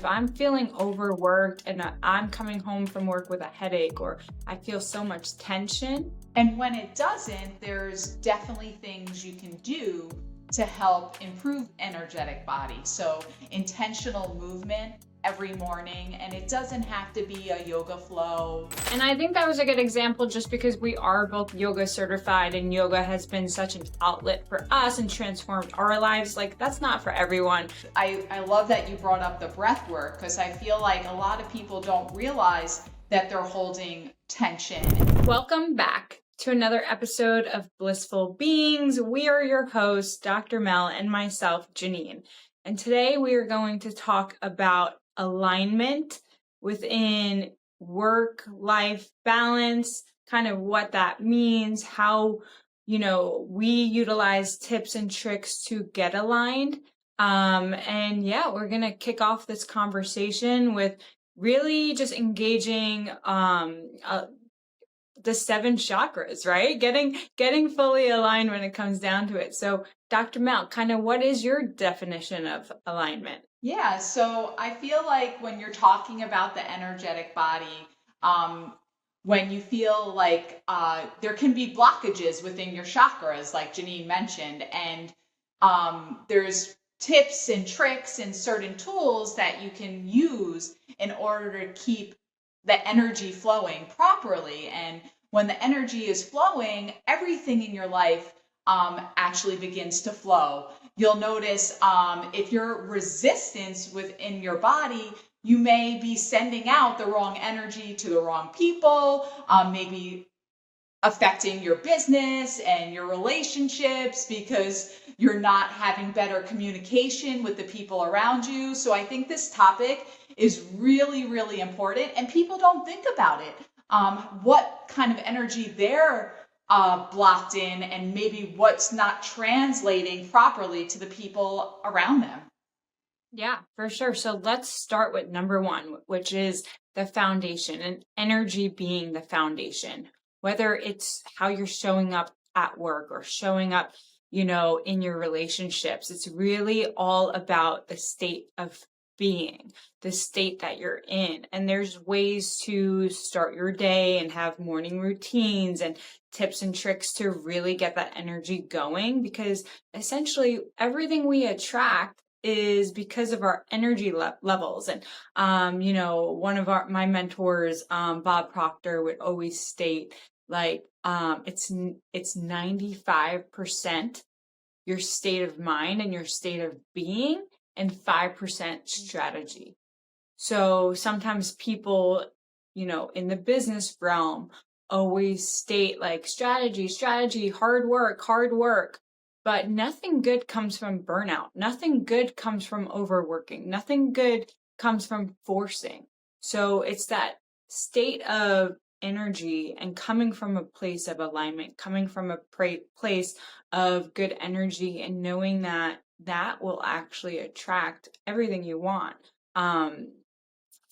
if I'm feeling overworked and I'm coming home from work with a headache, or I feel so much tension. And when it doesn't, there's definitely things you can do to help improve energetic body. So intentional movement every morning, and it doesn't have to be a yoga flow. And I think that was a good example just because we are both yoga certified and yoga has been such an outlet for us and transformed our lives. Like, that's not for everyone. I love that you brought up the breath work, because I feel like a lot of people don't realize that they're holding tension. Welcome back to another episode of Blissful Beings. We are your hosts, Dr. Mel and myself, Janine. And today we are going to talk about alignment within work-life balance, kind of what that means, how, we utilize tips and tricks to get aligned. And yeah, we're going to kick off this conversation with really just engaging the 7 chakras, right? Getting fully aligned when it comes down to it. So Dr. Mel, kind of what is your definition of alignment? Yeah, so I feel like when you're talking about the energetic body, when you feel like there can be blockages within your chakras, like Janine mentioned, and there's tips and tricks and certain tools that you can use in order to keep the energy flowing properly. And when the energy is flowing, everything in your life actually begins to flow. You'll notice if your resistance within your body, you may be sending out the wrong energy to the wrong people, maybe affecting your business and your relationships because you're not having better communication with the people around you. So I think this topic is really, really important, and people don't think about it. What kind of energy they're blocked in, and maybe what's not translating properly to the people around them. Yeah, for sure. So let's start with number 1, which is the foundation, and energy being the foundation. Whether it's how you're showing up at work or showing up, in your relationships, it's really all about the state of being, the state that you're in. And there's ways to start your day and have morning routines and tips and tricks to really get that energy going, because essentially everything we attract is because of our energy levels. And one of my mentors, Bob Proctor, would always state, like, it's 95% your state of mind and your state of being, and 5% strategy. So sometimes people, in the business realm always state like strategy, hard work. But nothing good comes from burnout. Nothing good comes from overworking. Nothing good comes from forcing. So it's that state of energy and coming from a place of alignment, coming from a place of good energy, and knowing that that will actually attract everything you want.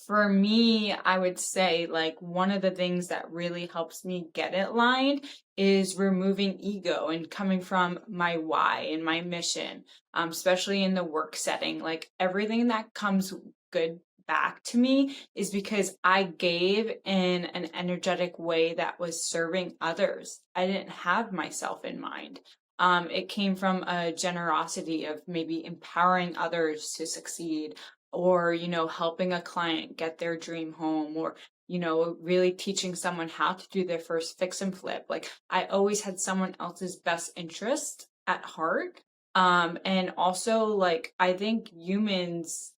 For me, I would say, like, one of the things that really helps me get it aligned is removing ego and coming from my why and my mission, especially in the work setting. Like, everything that comes good back to me is because I gave in an energetic way that was serving others. I didn't have myself in mind. It came from a generosity of maybe empowering others to succeed, or, helping a client get their dream home, or, really teaching someone how to do their first fix and flip. Like, I always had someone else's best interest at heart. And also, like, I think humans,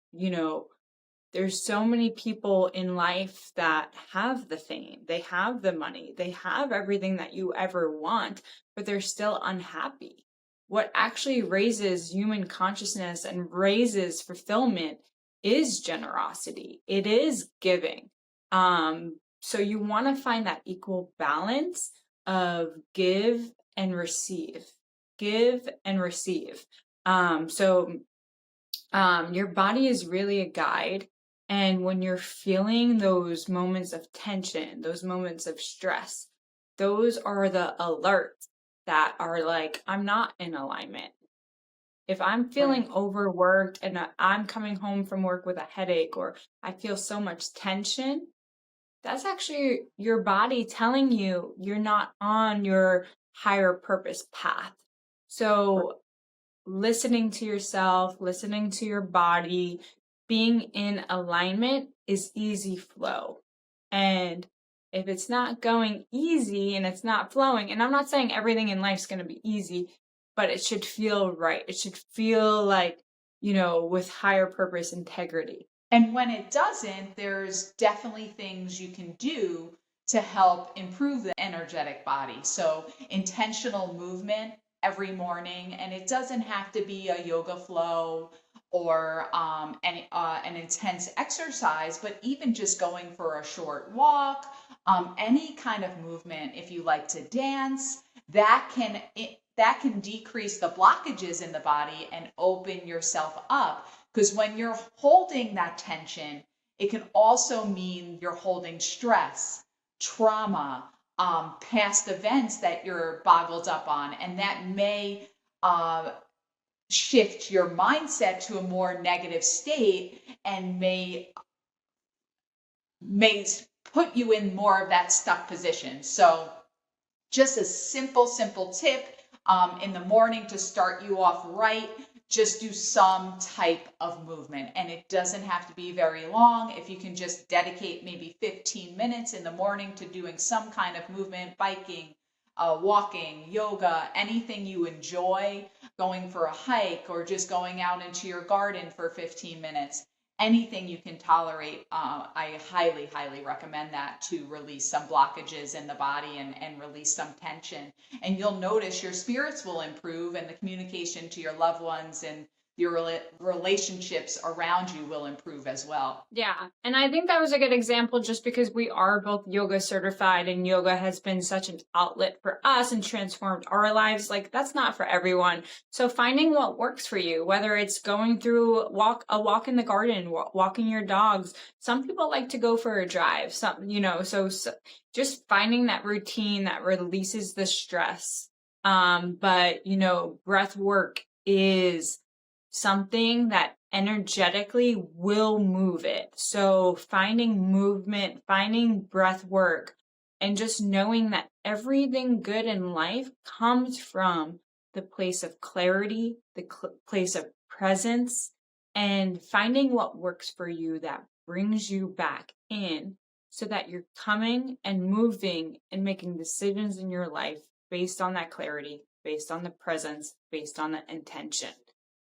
there's so many people in life that have the fame, they have the money, they have everything that you ever want, but they're still unhappy. What actually raises human consciousness and raises fulfillment is generosity. It is giving. So you want to find that equal balance of give and receive. Give and receive. Your body is really a guide. And when you're feeling those moments of tension, those moments of stress, those are the alerts that are like, I'm not in alignment. If I'm feeling overworked and I'm coming home from work with a headache, or I feel so much tension, that's actually your body telling you you're not on your higher purpose path. So listening to yourself, listening to your body, being in alignment is easy flow. And if it's not going easy and it's not flowing, and I'm not saying everything in life's going to be easy, but it should feel right. It should feel like, with higher purpose, integrity. And when it doesn't, there's definitely things you can do to help improve the energetic body. So intentional movement every morning, and it doesn't have to be a yoga flow or an intense exercise, but even just going for a short walk, any kind of movement. If you like to dance, that can decrease the blockages in the body and open yourself up. Because when you're holding that tension, it can also mean you're holding stress, trauma, past events that you're boggled up on, and that may shift your mindset to a more negative state and may put you in more of that stuck position. So just a simple tip in the morning to start you off right. Just do some type of movement, and it doesn't have to be very long. If you can just dedicate maybe 15 minutes in the morning to doing some kind of movement, biking, walking, yoga, anything you enjoy, going for a hike, or just going out into your garden for 15 minutes, anything you can tolerate, I highly recommend that to release some blockages in the body and release some tension. And you'll notice your spirits will improve, and the communication to your loved ones and your relationships around you will improve as well. Yeah. And I think that was a good example just because we are both yoga certified and yoga has been such an outlet for us and transformed our lives. Like, that's not for everyone. So finding what works for you, whether it's going through a walk in the garden, walking your dogs. Some people like to go for a drive, so just finding that routine that releases the stress. But breath work is something that energetically will move it. So finding movement, finding breath work, and just knowing that everything good in life comes from the place of clarity, the place of presence, and finding what works for you that brings you back in so that you're coming and moving and making decisions in your life based on that clarity, based on the presence, based on the intention.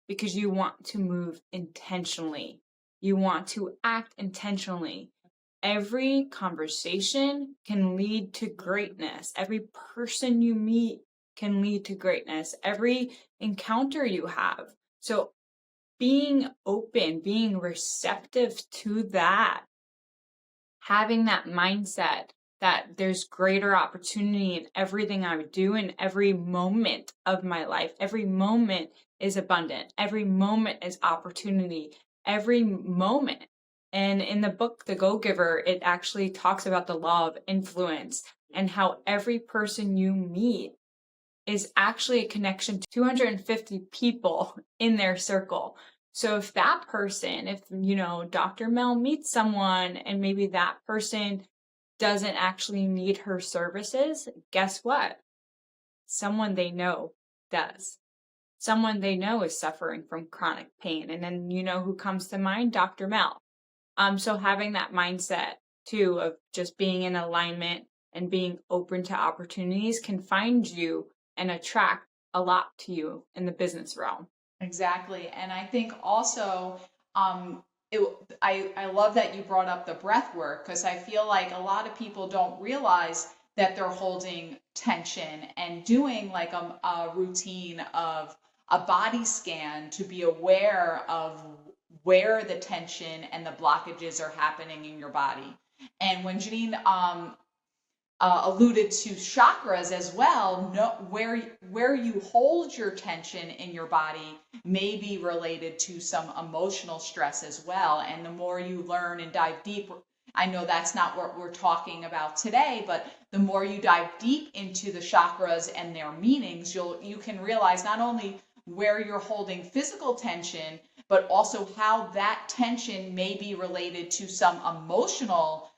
Because you want to move intentionally. You want to act intentionally. Every conversation can lead to greatness. Every person you meet can lead to greatness. Every encounter you have. So being open, being receptive to that, having that mindset that there's greater opportunity in everything I do in every moment of my life. Every moment is abundant. Every moment is opportunity. Every moment. And in the book, The Go-Giver, it actually talks about the law of influence and how every person you meet is actually a connection to 250 people in their circle. So if that person, if Dr. Mel meets someone and maybe that person doesn't actually need her services, guess what? Someone they know does. Someone they know is suffering from chronic pain. And then who comes to mind? Dr. Mel. So having that mindset too of just being in alignment and being open to opportunities can find you and attract a lot to you in the business realm. Exactly. And I think also, I love that you brought up the breath work, because I feel like a lot of people don't realize that they're holding tension, and doing like a routine of a body scan to be aware of where the tension and the blockages are happening in your body. And when Janine alluded to chakras as well, where you hold your tension in your body may be related to some emotional stress as well. And the more you learn and dive deep, I know that's not what we're talking about today, but the more you dive deep into the chakras and their meanings, you can realize not only where you're holding physical tension, but also how that tension may be related to some emotional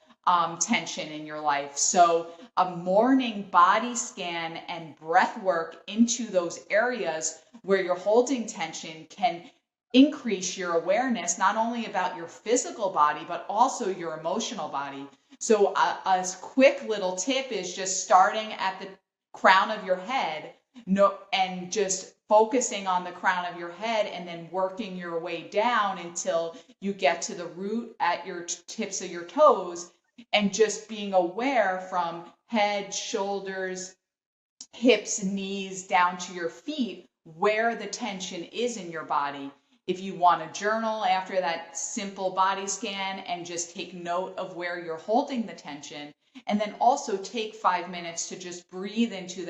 tension in your life. So a morning body scan and breath work into those areas where you're holding tension can increase your awareness, not only about your physical body, but also your emotional body. So a quick little tip is just starting at the crown of your head, and just focusing on the crown of your head and then working your way down until you get to the root at your tips of your toes, and just being aware from head, shoulders, hips, knees, down to your feet, where the tension is in your body. If you want to journal after that simple body scan and just take note of where you're holding the tension, and then also take 5 minutes to just breathe into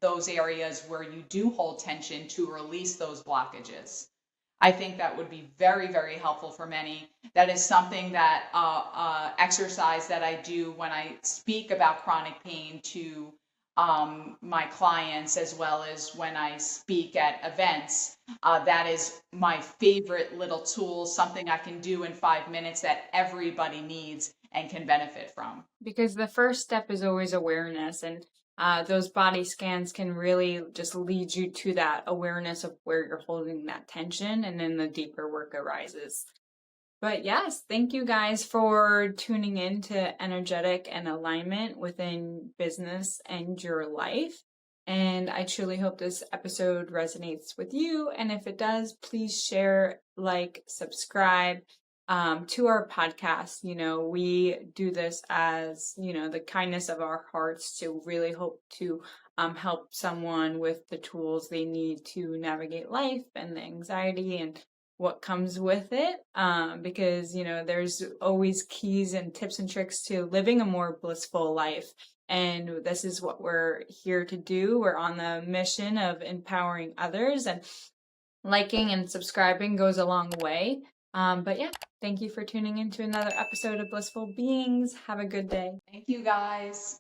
those areas where you do hold tension to release those blockages. I think that would be very, very helpful for many. That is something that exercise that I do when I speak about chronic pain to my clients, as well as when I speak at events. That is my favorite little tool, something I can do in 5 minutes that everybody needs and can benefit from. Because the first step is always awareness, and those body scans can really just lead you to that awareness of where you're holding that tension, and then the deeper work arises. But yes, thank you guys for tuning in to energetic and alignment within business and your life. And I truly hope this episode resonates with you. And if it does, please share, like, subscribe to our podcast. You know, we do this as, you know, the kindness of our hearts to really hope to help someone with the tools they need to navigate life and the anxiety and what comes with it, because, you know, there's always keys and tips and tricks to living a more blissful life. And this is what we're here to do. We're on the mission of empowering others, and liking and subscribing goes a long way. But yeah, thank you for tuning in to another episode of Blissful Beings. Have a good day. Thank you, guys.